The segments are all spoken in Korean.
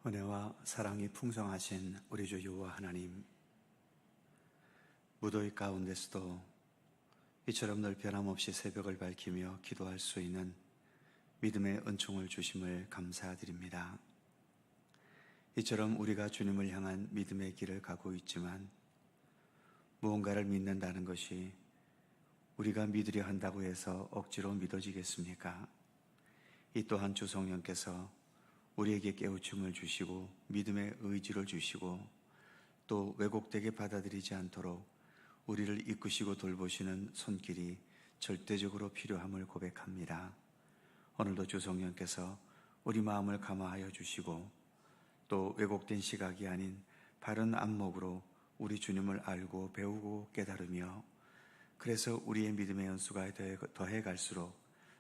은혜와 사랑이 풍성하신 우리 주 여호와 하나님, 무더위 가운데서도 이처럼 늘 변함없이 새벽을 밝히며 기도할 수 있는 믿음의 은총을 주심을 감사드립니다. 이처럼 우리가 주님을 향한 믿음의 길을 가고 있지만 무언가를 믿는다는 것이 우리가 믿으려 한다고 해서 억지로 믿어지겠습니까? 이 또한 주 성령께서 우리에게 깨우침을 주시고 믿음의 의지를 주시고 또 왜곡되게 받아들이지 않도록 우리를 이끄시고 돌보시는 손길이 절대적으로 필요함을 고백합니다. 오늘도 주 성령께서 우리 마음을 감화하여 주시고 또 왜곡된 시각이 아닌 바른 안목으로 우리 주님을 알고 배우고 깨달으며 그래서 우리의 믿음의 연수가 더해 갈수록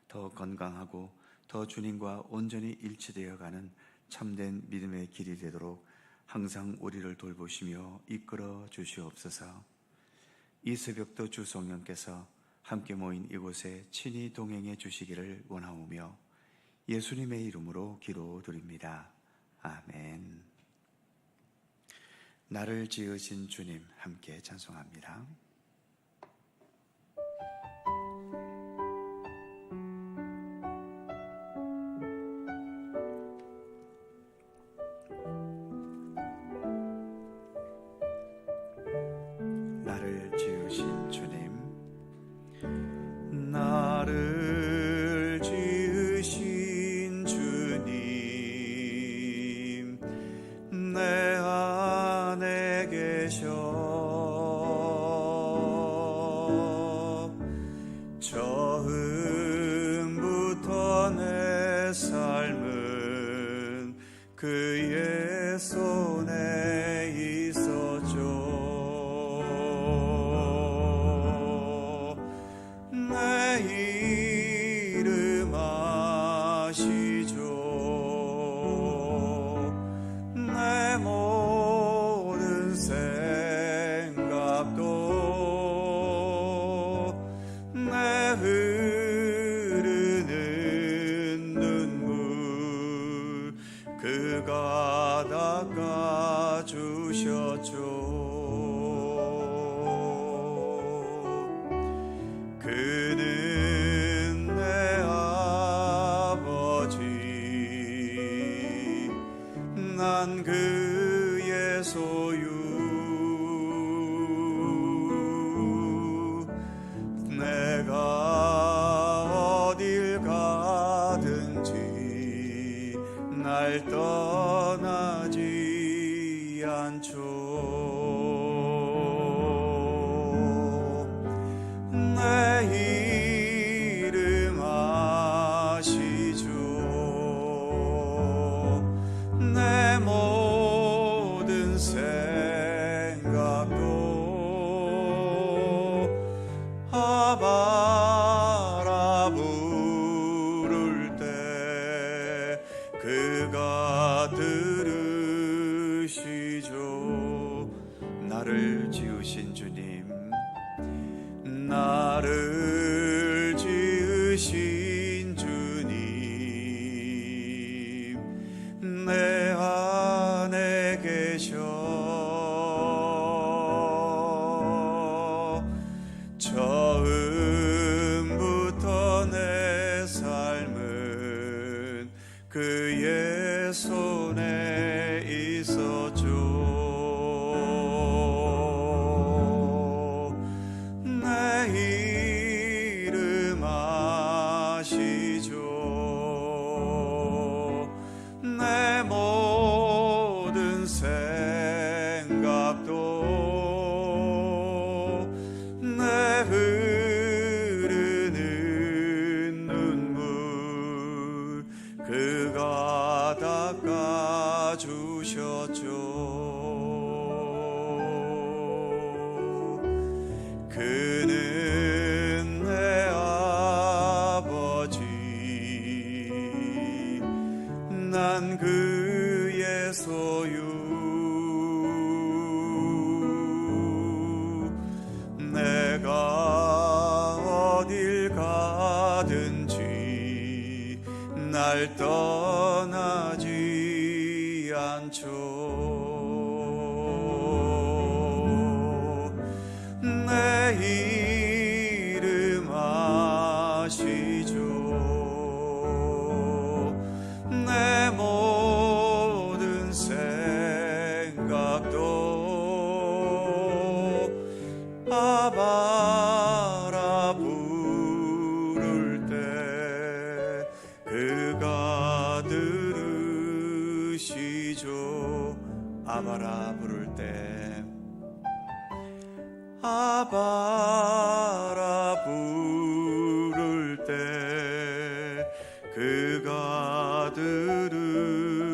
더 건강하고 더 주님과 온전히 일치되어 가는 참된 믿음의 길이 되도록 항상 우리를 돌보시며 이끌어 주시옵소서. 이 새벽도 주 성령께서 함께 모인 이곳에 친히 동행해 주시기를 원하오며 예수님의 이름으로 기도드립니다. 아멘. 나를 지으신 주님, 함께 찬송합니다. 나를 지으신 주님, 나를 지으신 주님, 내 안에 계셔. 처음부터 내 삶은 그의 손에 있었죠. 그가 닦아주셨죠. 그는 내 아버지, 난 그의 소유. 내가 어딜 가든지 날 떠나지 않죠. 내 이름 아시죠. 내 모든 생각도 아바라 부를 때 그가 들으시죠. 나를 지으신 주님, 나를 지으신 주님, 내 안에 계셔. 처음부터 내 삶은 그의 손에 있었죠. 내 이름 아시죠. 내 모든 생각도 내 흐르는 눈물 그가 닦아주셨죠. 그는 내 아버지, 난 그의 소유. 내가 어딜 가든지 날 떠나지 위한 주 내 이름 아시죠. 내 모든 생각도 아바라 부를 때 그가 들으시죠. 아바라 부를 때 아바라 부를 때 그가 들으시죠.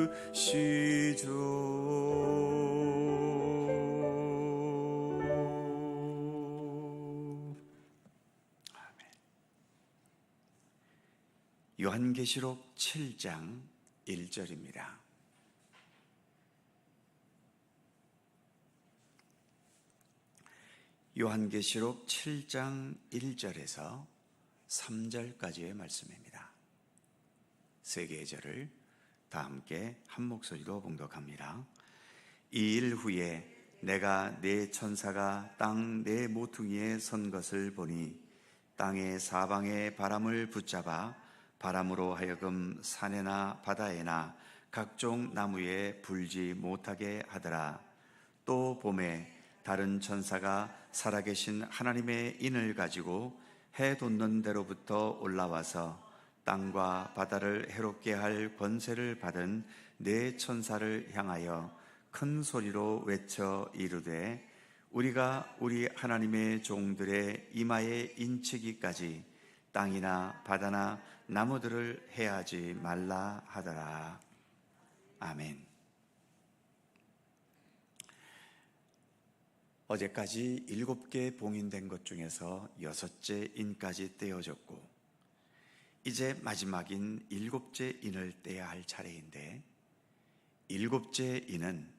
요한계시록 7장 1절입니다. 요한계시록 7장 1절에서 3절까지의 말씀입니다. 세 개의 절을 다 함께 한 목소리로 봉독합니다. 이 일 후에 내가 네 천사가 땅 네 모퉁이에 선 것을 보니 땅의 사방의 바람을 붙잡아 바람으로 하여금 산에나 바다에나 각종 나무에 불지 못하게 하더라. 또 봄에 다른 천사가 살아계신 하나님의 인을 가지고 해 돋는 데로부터 올라와서 땅과 바다를 해롭게 할 권세를 받은 네 천사를 향하여 큰 소리로 외쳐 이르되 우리가 우리 하나님의 종들의 이마에 인치기까지 땅이나 바다나 나무들을 해하지 말라 하더라. 아멘. 어제까지 7개 봉인된 것 중에서 6째 인까지 떼어졌고 이제 마지막인 7째 인을 떼야 할 차례인데 7째 인은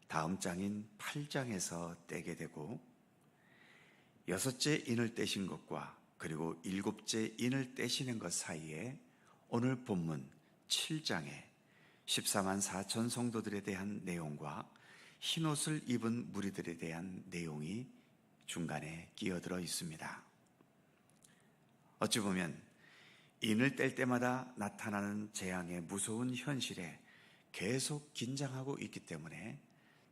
다음 장인 8장에서 떼게 되고 6째 인을 떼신 것과 그리고 7째 인을 떼시는 것 사이에 오늘 본문 7장에 14만 4천 성도들에 대한 내용과 흰옷을 입은 무리들에 대한 내용이 중간에 끼어들어 있습니다. 어찌 보면 인을 뗄 때마다 나타나는 재앙의 무서운 현실에 계속 긴장하고 있기 때문에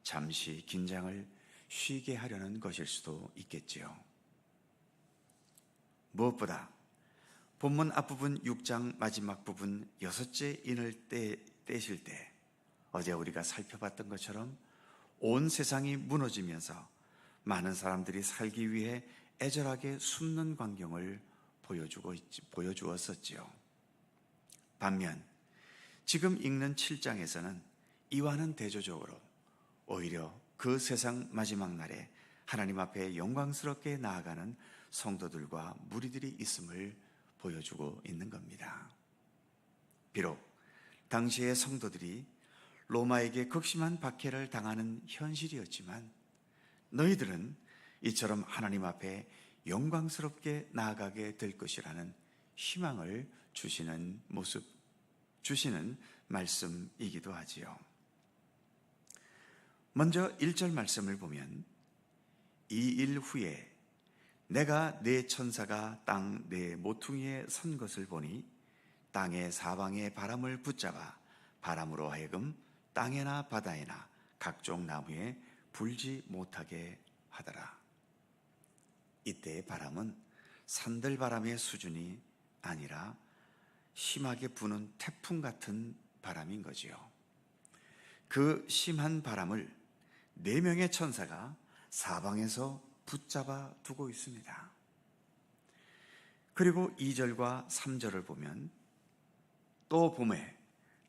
잠시 긴장을 쉬게 하려는 것일 수도 있겠지요. 무엇보다 본문 앞부분 6장 마지막 부분 6째 인을 떼실 때 어제 우리가 살펴봤던 것처럼 온 세상이 무너지면서 많은 사람들이 살기 위해 애절하게 숨는 광경을 보여주었었지요. 반면 지금 읽는 7장에서는 이와는 대조적으로 오히려 그 세상 마지막 날에 하나님 앞에 영광스럽게 나아가는 성도들과 무리들이 있음을 보여주고 있는 겁니다. 비록 당시의 성도들이 로마에게 극심한 박해를 당하는 현실이었지만 너희들은 이처럼 하나님 앞에 영광스럽게 나아가게 될 것이라는 희망을 주시는 말씀이기도 하지요. 먼저 1절 말씀을 보면 이 일 후에 내가 네 천사가 땅 네 모퉁이에 선 것을 보니 땅의 사방의 바람을 붙잡아 바람으로 하여금 땅에나 바다에나 각종 나무에 불지 못하게 하더라. 이때의 바람은 산들바람의 수준이 아니라 심하게 부는 태풍 같은 바람인 거지요. 그 심한 바람을 4명의 천사가 사방에서 붙잡아 두고 있습니다. 그리고 2절과 3절을 보면 또 봄에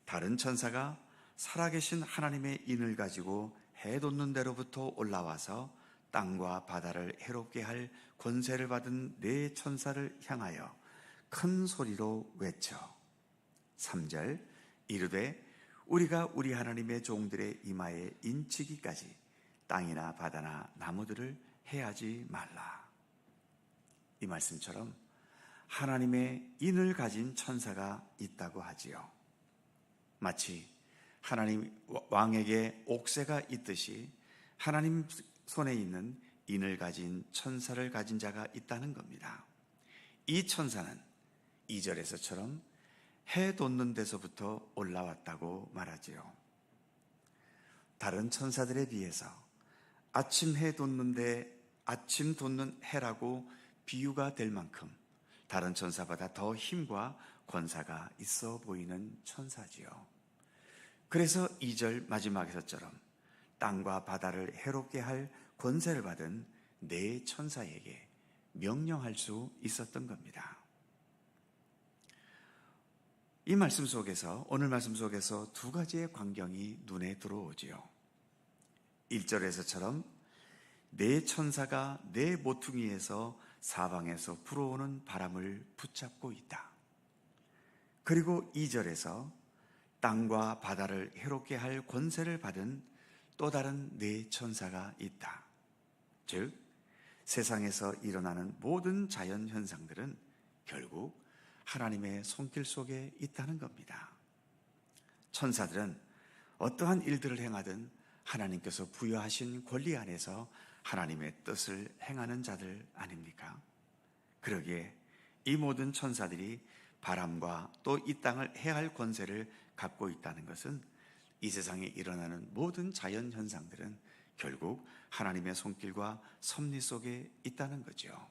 다른 천사가 살아계신 하나님의 인을 가지고 해 돋는 데로부터 올라와서 땅과 바다를 해롭게 할 권세를 받은 4 천사를 향하여 큰 소리로 외쳐 3절 이르되 우리가 우리 하나님의 종들의 이마에 인치기까지 땅이나 바다나 나무들을 해하지 말라. 이 말씀처럼 하나님의 인을 가진 천사가 있다고 하지요. 마치 하나님 왕에게 옥새가 있듯이 하나님 손에 있는 인을 가진 천사를 가진 자가 있다는 겁니다. 이 천사는 2절에서처럼 해 돋는 데서부터 올라왔다고 말하지요. 다른 천사들에 비해서 아침 돋는 해라고 비유가 될 만큼 다른 천사보다 더 힘과 권사가 있어 보이는 천사지요. 그래서 2절 마지막에서처럼 땅과 바다를 해롭게 할 권세를 받은 네 천사에게 명령할 수 있었던 겁니다. 이 말씀 속에서, 오늘 말씀 속에서 두 가지의 광경이 눈에 들어오지요. 1절에서처럼 네 천사가 네 모퉁이에서 사방에서 불어오는 바람을 붙잡고 있다. 그리고 2절에서 땅과 바다를 해롭게 할 권세를 받은 또 다른 네 천사가 있다. 즉, 세상에서 일어나는 모든 자연 현상들은 결국 하나님의 손길 속에 있다는 겁니다. 천사들은 어떠한 일들을 행하든 하나님께서 부여하신 권리 안에서 하나님의 뜻을 행하는 자들 아닙니까? 그러기에 이 모든 천사들이 바람과 또 이 땅을 해할 권세를 갖고 있다는 것은 이 세상에 일어나는 모든 자연 현상들은 결국 하나님의 손길과 섭리 속에 있다는 거죠.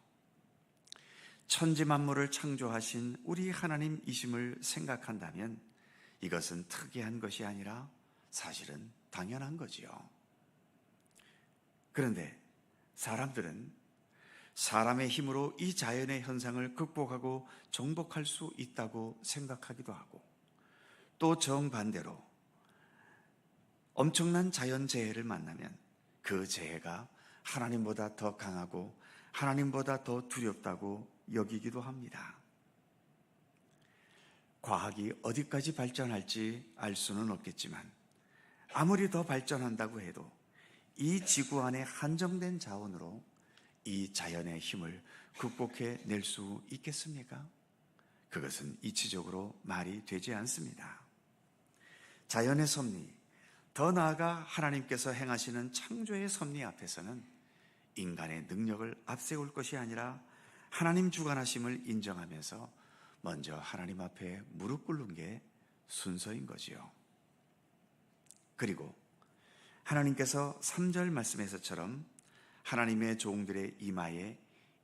천지 만물을 창조하신 우리 하나님이심을 생각한다면 이것은 특이한 것이 아니라 사실은 당연한 거지요. 그런데 사람들은 사람의 힘으로 이 자연의 현상을 극복하고 정복할 수 있다고 생각하기도 하고, 또 정반대로 엄청난 자연재해를 만나면 그 재해가 하나님보다 더 강하고 하나님보다 더 두렵다고 여기기도 합니다. 과학이 어디까지 발전할지 알 수는 없겠지만 아무리 더 발전한다고 해도 이 지구 안에 한정된 자원으로 이 자연의 힘을 극복해 낼 수 있겠습니까? 그것은 이치적으로 말이 되지 않습니다. 자연의 섭리, 더 나아가 하나님께서 행하시는 창조의 섭리 앞에서는 인간의 능력을 앞세울 것이 아니라 하나님 주관하심을 인정하면서 먼저 하나님 앞에 무릎 꿇는 게 순서인 거지요. 그리고 하나님께서 3절 말씀에서처럼 하나님의 종들의 이마에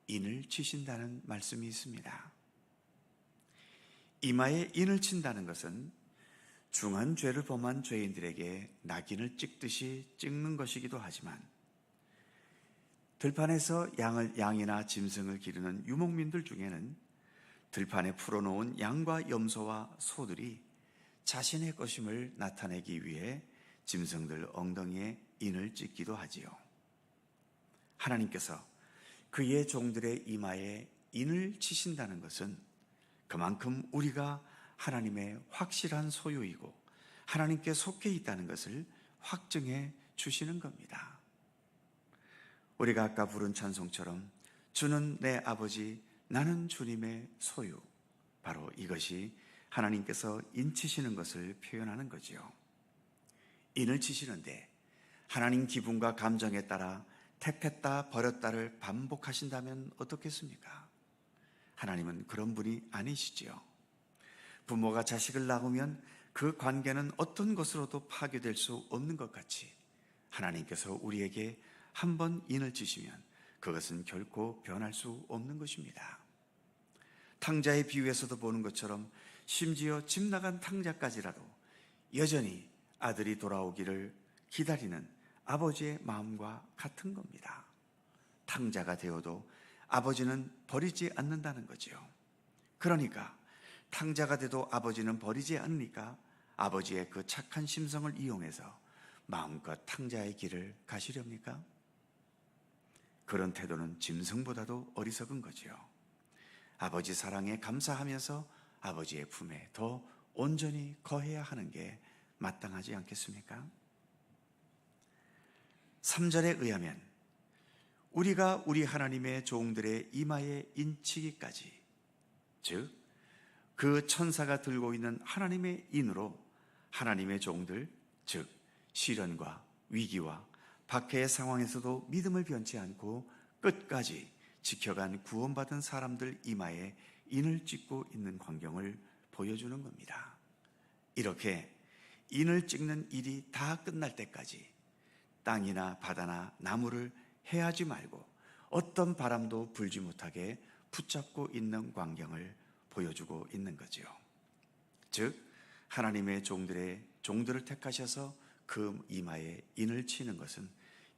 인을 치신다는 말씀이 있습니다. 이마에 인을 친다는 것은 중한 죄를 범한 죄인들에게 낙인을 찍듯이 찍는 것이기도 하지만, 들판에서 양이나 짐승을 기르는 유목민들 중에는 들판에 풀어놓은 양과 염소와 소들이 자신의 것임을 나타내기 위해 짐승들 엉덩이에 인을 찍기도 하지요. 하나님께서 그의 종들의 이마에 인을 치신다는 것은 그만큼 우리가 하나님의 확실한 소유이고 하나님께 속해 있다는 것을 확증해 주시는 겁니다. 우리가 아까 부른 찬송처럼 주는 내 아버지, 나는 주님의 소유, 바로 이것이 하나님께서 인치시는 것을 표현하는 거지요. 인을 치시는데 하나님 기분과 감정에 따라 택했다 버렸다를 반복하신다면 어떻겠습니까? 하나님은 그런 분이 아니시지요. 부모가 자식을 낳으면 그 관계는 어떤 것으로도 파괴될 수 없는 것 같이 하나님께서 우리에게 한 번 인을 치시면 그것은 결코 변할 수 없는 것입니다. 탕자의 비유에서도 보는 것처럼 심지어 집 나간 탕자까지라도 여전히 아들이 돌아오기를 기다리는 아버지의 마음과 같은 겁니다. 탕자가 되어도 아버지는 버리지 않는다는 거지요. 그러니까 탕자가 돼도 아버지는 버리지 않으니까 아버지의 그 착한 심성을 이용해서 마음껏 탕자의 길을 가시렵니까? 그런 태도는 짐승보다도 어리석은 거지요. 아버지 사랑에 감사하면서 아버지의 품에 더 온전히 거해야 하는 게 마땅하지 않겠습니까? 3절에 의하면 우리가 우리 하나님의 종들의 이마에 인치기까지, 즉 그 천사가 들고 있는 하나님의 인으로 하나님의 종들, 즉 시련과 위기와 박해의 상황에서도 믿음을 변치 않고 끝까지 지켜간 구원받은 사람들 이마에 인을 찍고 있는 광경을 보여주는 겁니다. 이렇게 인을 찍는 일이 다 끝날 때까지 땅이나 바다나 나무를 해하지 말고 어떤 바람도 불지 못하게 붙잡고 있는 광경을 보여주고 있는 거지요. 즉 하나님의 종들을 택하셔서 그 이마에 인을 치는 것은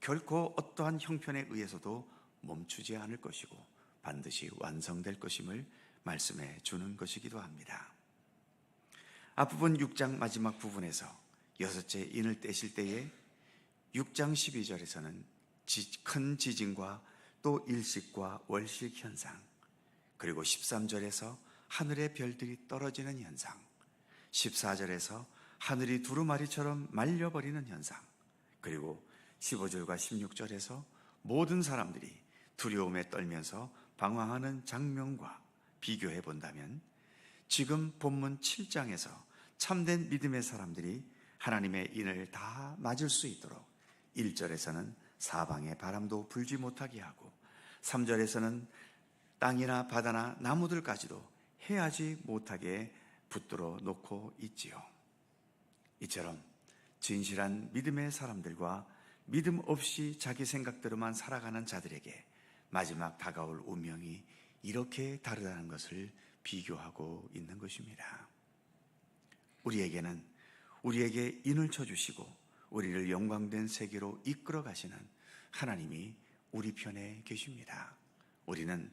결코 어떠한 형편에 의해서도 멈추지 않을 것이고 반드시 완성될 것임을 말씀해 주는 것이기도 합니다. 앞부분 6장 마지막 부분에서 여섯째 인을 떼실 때에 6장 12절에서는 큰 지진과 또 일식과 월식 현상, 그리고 13절에서 하늘의 별들이 떨어지는 현상, 14절에서 하늘이 두루마리처럼 말려버리는 현상, 그리고 15절과 16절에서 모든 사람들이 두려움에 떨면서 방황하는 장면과 비교해 본다면 지금 본문 7장에서 참된 믿음의 사람들이 하나님의 인을 다 맞을 수 있도록 1절에서는 사방에 바람도 불지 못하게 하고 3절에서는 땅이나 바다나 나무들까지도 해하지 못하게 붙들어 놓고 있지요. 이처럼 진실한 믿음의 사람들과 믿음 없이 자기 생각대로만 살아가는 자들에게 마지막 다가올 운명이 이렇게 다르다는 것을 비교하고 있는 것입니다. 우리에게는 우리에게 인을 쳐주시고 우리를 영광된 세계로 이끌어 가시는 하나님이 우리 편에 계십니다. 우리는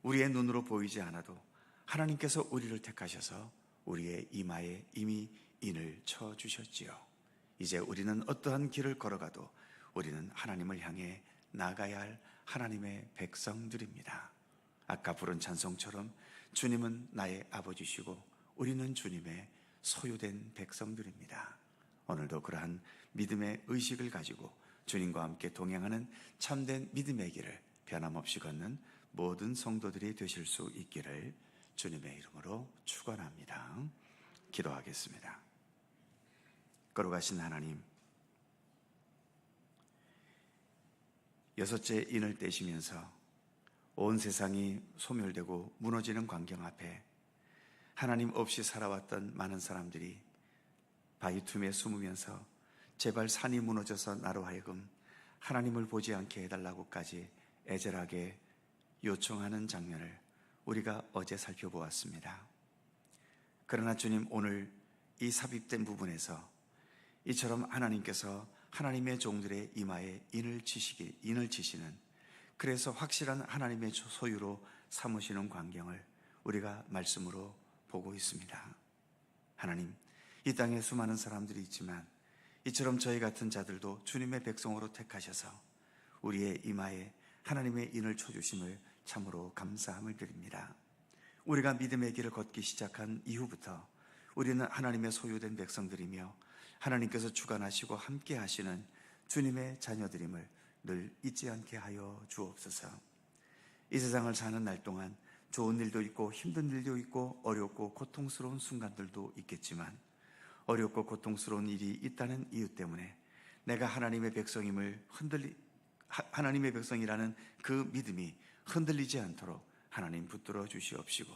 우리의 눈으로 보이지 않아도 하나님께서 우리를 택하셔서 우리의 이마에 이미 인을 쳐주셨지요. 이제 우리는 어떠한 길을 걸어가도 우리는 하나님을 향해 나가야 할 하나님의 백성들입니다. 아까 부른 찬송처럼 주님은 나의 아버지시고 우리는 주님의 소유된 백성들입니다. 오늘도 그러한 믿음의 의식을 가지고 주님과 함께 동행하는 참된 믿음의 길을 변함없이 걷는 모든 성도들이 되실 수 있기를 주님의 이름으로 축원합니다. 기도하겠습니다. 거룩하신 하나님, 여섯째 인을 떼시면서 온 세상이 소멸되고 무너지는 광경 앞에 하나님 없이 살아왔던 많은 사람들이 바위 틈에 숨으면서 제발 산이 무너져서 나로 하여금 하나님을 보지 않게 해달라고까지 애절하게 요청하는 장면을 우리가 어제 살펴보았습니다. 그러나 주님, 오늘 이 삽입된 부분에서 이처럼 하나님께서 하나님의 종들의 이마에 인을 치시는, 그래서 확실한 하나님의 소유로 삼으시는 광경을 우리가 말씀으로 보고 있습니다. 하나님, 이 땅에 수많은 사람들이 있지만 이처럼 저희 같은 자들도 주님의 백성으로 택하셔서 우리의 이마에 하나님의 인을 쳐주심을 참으로 감사함을 드립니다. 우리가 믿음의 길을 걷기 시작한 이후부터 우리는 하나님의 소유된 백성들이며 하나님께서 주관하시고 함께 하시는 주님의 자녀들임을 늘 잊지 않게 하여 주옵소서. 이 세상을 사는 날 동안 좋은 일도 있고 힘든 일도 있고 어렵고 고통스러운 순간들도 있겠지만 어렵고 고통스러운 일이 있다는 이유 때문에 내가 하나님의 백성이라는 그 믿음이 흔들리지 않도록 하나님 붙들어 주시옵시고,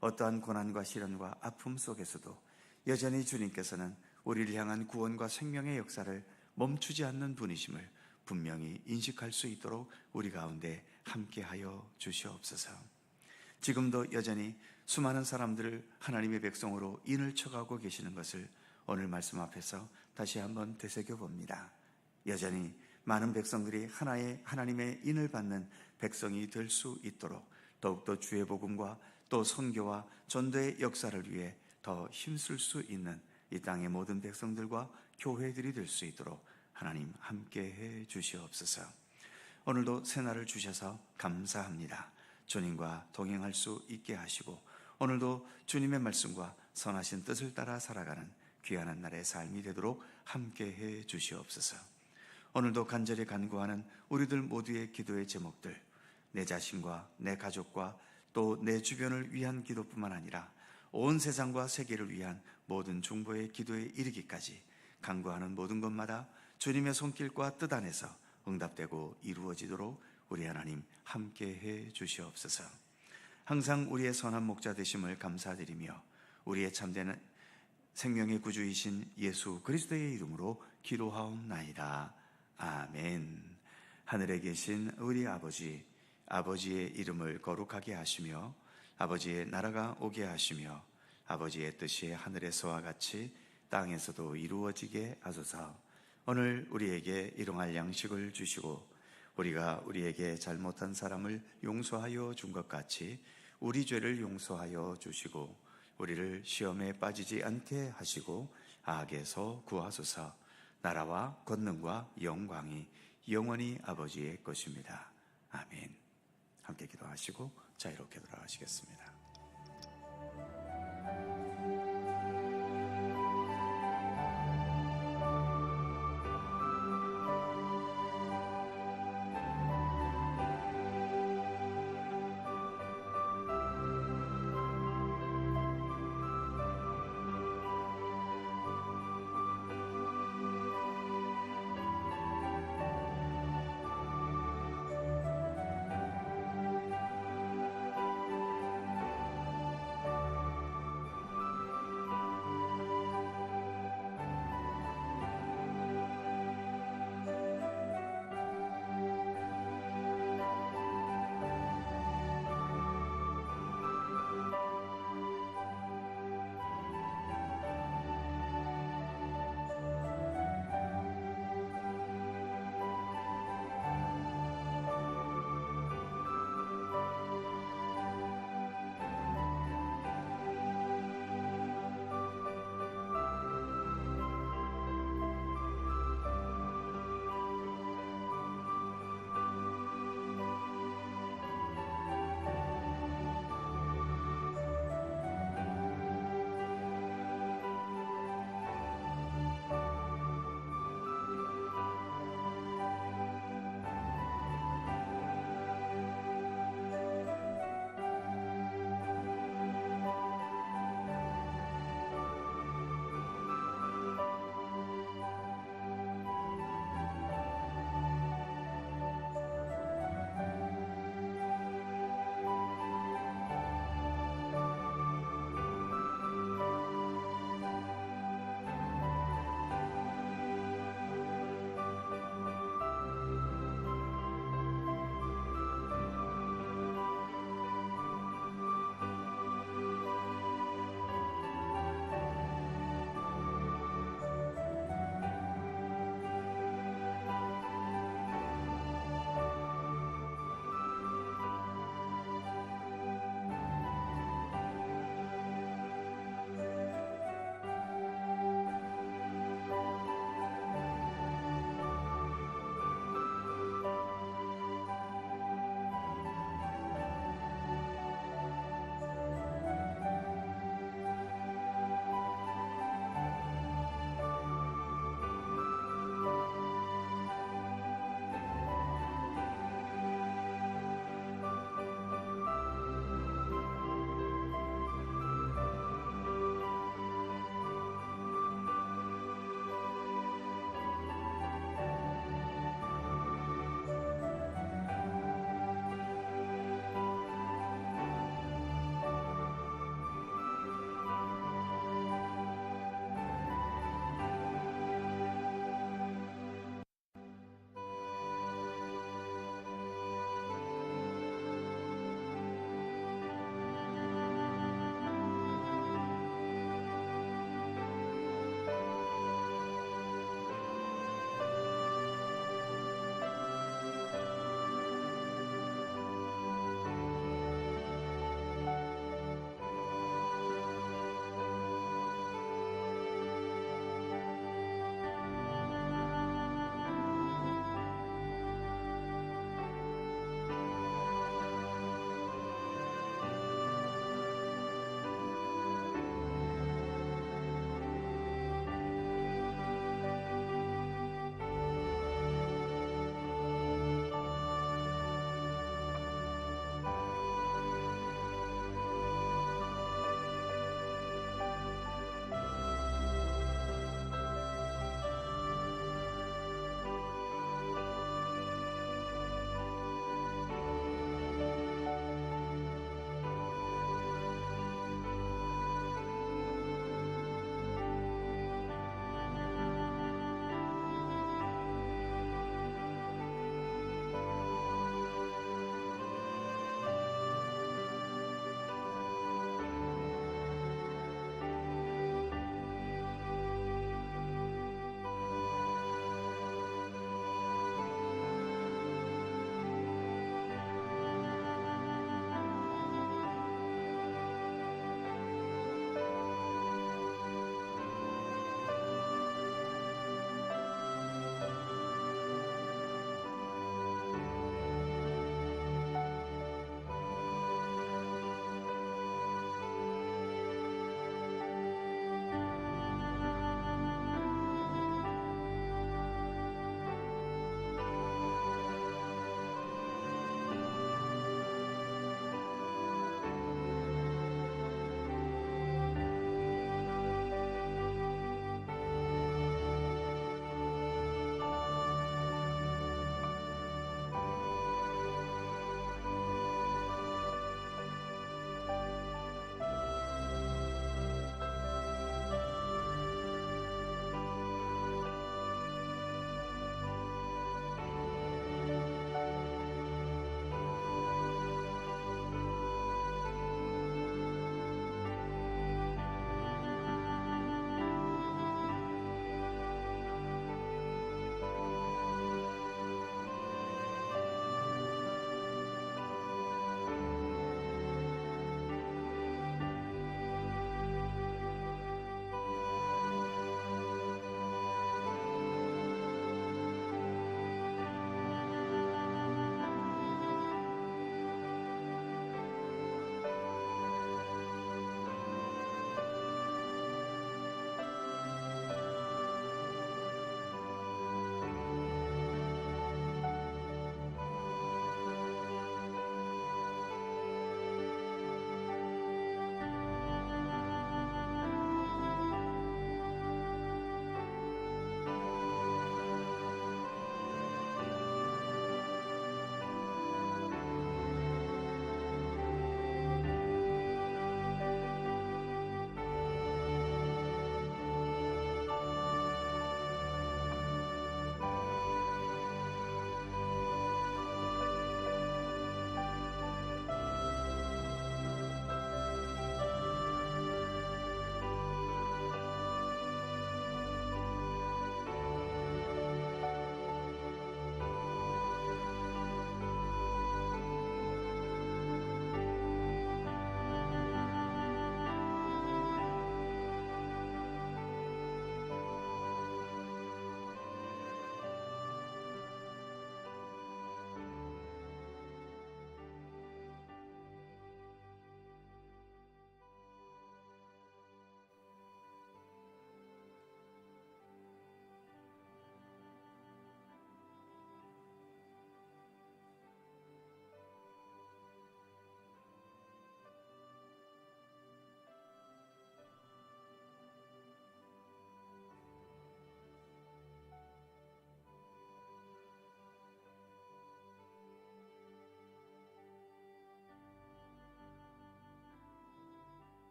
어떠한 고난과 시련과 아픔 속에서도 여전히 주님께서는 우리를 향한 구원과 생명의 역사를 멈추지 않는 분이심을 분명히 인식할 수 있도록 우리 가운데 함께하여 주시옵소서. 지금도 여전히 수많은 사람들을 하나님의 백성으로 인을 쳐가고 계시는 것을 오늘 말씀 앞에서 다시 한번 되새겨봅니다. 여전히 많은 백성들이 하나님의 인을 받는 백성이 될 수 있도록 더욱더 주의 복음과 또 선교와 전도의 역사를 위해 더 힘쓸 수 있는 이 땅의 모든 백성들과 교회들이 될 수 있도록 하나님 함께해 주시옵소서. 오늘도 새날을 주셔서 감사합니다. 주님과 동행할 수 있게 하시고 오늘도 주님의 말씀과 선하신 뜻을 따라 살아가는 귀한 날의 삶이 되도록 함께해 주시옵소서. 오늘도 간절히 간구하는 우리들 모두의 기도의 제목들, 내 자신과 내 가족과 또 내 주변을 위한 기도뿐만 아니라 온 세상과 세계를 위한 모든 중보의 기도에 이르기까지 간구하는 모든 것마다 주님의 손길과 뜻 안에서 응답되고 이루어지도록 우리 하나님 함께해 주시옵소서. 항상 우리의 선한 목자 되심을 감사드리며 우리의 참된 생명의 구주이신 예수 그리스도의 이름으로 기도하옵나이다. 아멘. 하늘에 계신 우리 아버지, 아버지의 이름을 거룩하게 하시며 아버지의 나라가 오게 하시며 아버지의 뜻이 하늘에서와 같이 땅에서도 이루어지게 하소서. 오늘 우리에게 일용할 양식을 주시고 우리가 우리에게 잘못한 사람을 용서하여 준 것 같이 우리 죄를 용서하여 주시고 우리를 시험에 빠지지 않게 하시고 악에서 구하소서. 나라와 권능과 영광이 영원히 아버지의 것입니다. 아멘. 함께 기도하시고 자유롭게 돌아가시겠습니다.